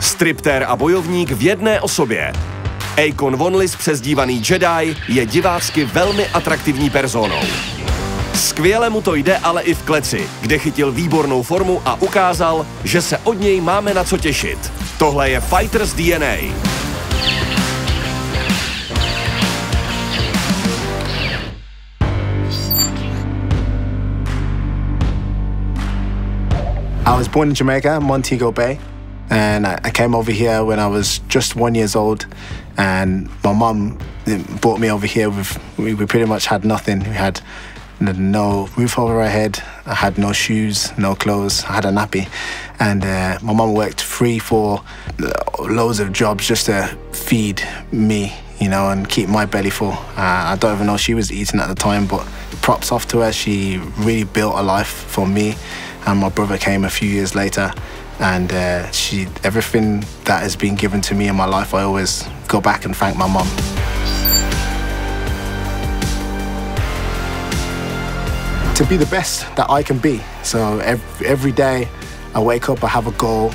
Striptér a bojovník v jedné osobě. Akonne Wanliss, přezdívaný Jedi, je divácky velmi atraktivní personou. Skvěle mu to jde ale i v kleci, kde chytil výbornou formu a ukázal, že se od něj máme na co těšit. Tohle je Fighter's DNA. I was born in Jamaica, Montego Bay, and I came over here when I was just 1 year old, and my mum brought me over here we pretty much had nothing. We had no roof over our head, I had no shoes, no clothes, I had a nappy, and my mum worked 3-4 loads of jobs just to feed me, you know, and keep my belly full. I don't even know she was eating at the time, but props off to her. She really built a life for me, and my brother came a few years later, and everything that has been given to me in my life, I always go back and thank my mum. To be the best that I can be. So every day I wake up, I have a goal,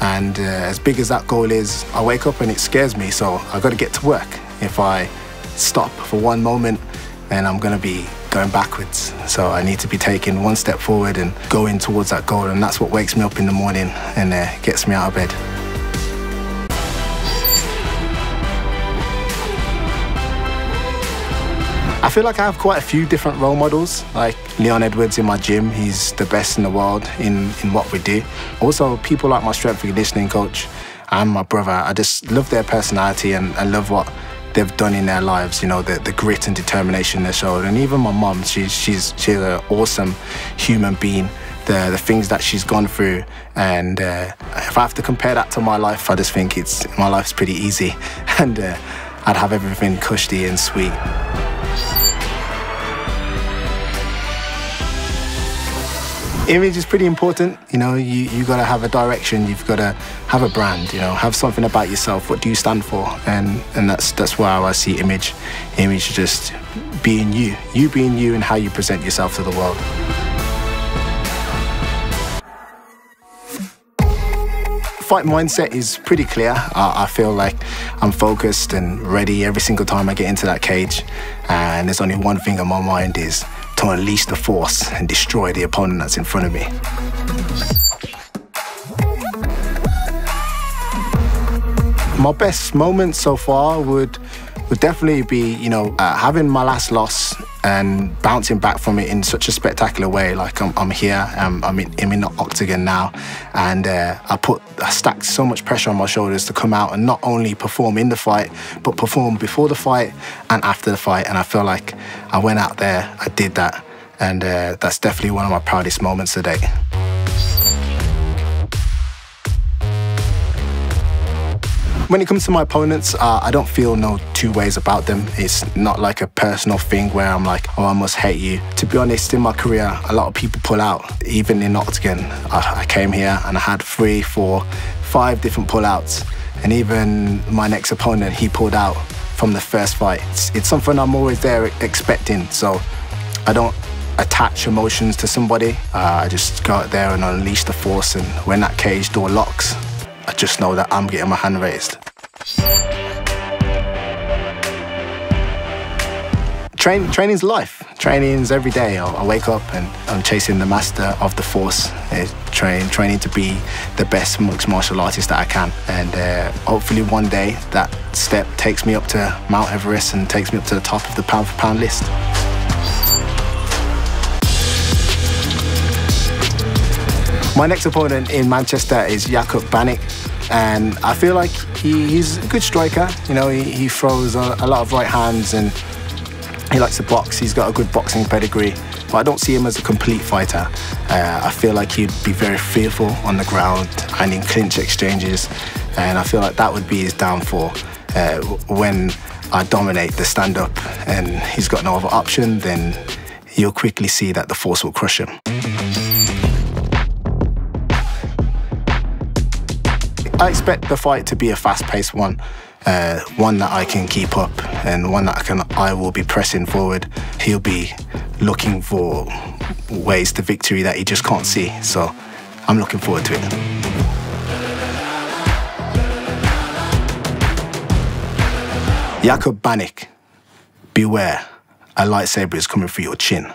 and as big as that goal is, I wake up and it scares me, so I got to get to work. If I stop for one moment, then I'm going to be going backwards. So I need to be taking one step forward and going towards that goal, and that's what wakes me up in the morning and gets me out of bed. I feel like I have quite a few different role models, like Leon Edwards in my gym. He's the best in the world in what we do. Also, people like my strength and conditioning coach and my brother, I just love their personality and love what they've done in their lives, you know, the grit and determination they showed. And even my mum, she's an awesome human being. The things that she's gone through, and if I have to compare that to my life, I just think my life's pretty easy, and I'd have everything cushy and sweet. Image is pretty important, you know, you got to have a direction, you've got to have a brand, you know, have something about yourself. What do you stand for? And that's why I see image. Image is just being you being you and how you present yourself to the world. Fight mindset is pretty clear. I feel like I'm focused and ready every single time I get into that cage, and there's only one thing on my mind, is to unleash the force and destroy the opponent that's in front of me. My best moment so far would definitely be, you know, having my last loss and bouncing back from it in such a spectacular way. Like I'm here, I'm in the octagon now, and I stacked so much pressure on my shoulders to come out and not only perform in the fight, but perform before the fight and after the fight. And I feel like I went out there, I did that, and that's definitely one of my proudest moments today. When it comes to my opponents, I don't feel no two ways about them. It's not like a personal thing where I'm like, oh, I must hate you. To be honest, in my career, a lot of people pull out. Even in Octagon, I came here and I had 3, 4, 5 different pullouts. And even my next opponent, he pulled out from the first fight. It's something I'm always there expecting. So I don't attach emotions to somebody. I just go out there and unleash the force. And when that cage door locks, I just know that I'm getting my hand raised. Training's life. Training's every day. I wake up and I'm chasing the master of the force. Training to be the best mixed martial artist that I can. And hopefully one day that step takes me up to Mount Everest and takes me up to the top of the pound for pound list. My next opponent in Manchester is Jakubovi Bahníkovi, and I feel like he's a good striker. You know, he throws a lot of right hands and he likes to box. He's got a good boxing pedigree, but I don't see him as a complete fighter. I feel like he'd be very fearful on the ground and in clinch exchanges, and I feel like that would be his downfall. When I dominate the stand-up and he's got no other option, then you'll quickly see that the force will crush him. I expect the fight to be a fast-paced one, one that I can keep up and one that I will be pressing forward. He'll be looking for ways to victory that he just can't see, so I'm looking forward to it. Jakubovi Bahníkovi, beware, a lightsaber is coming through your chin.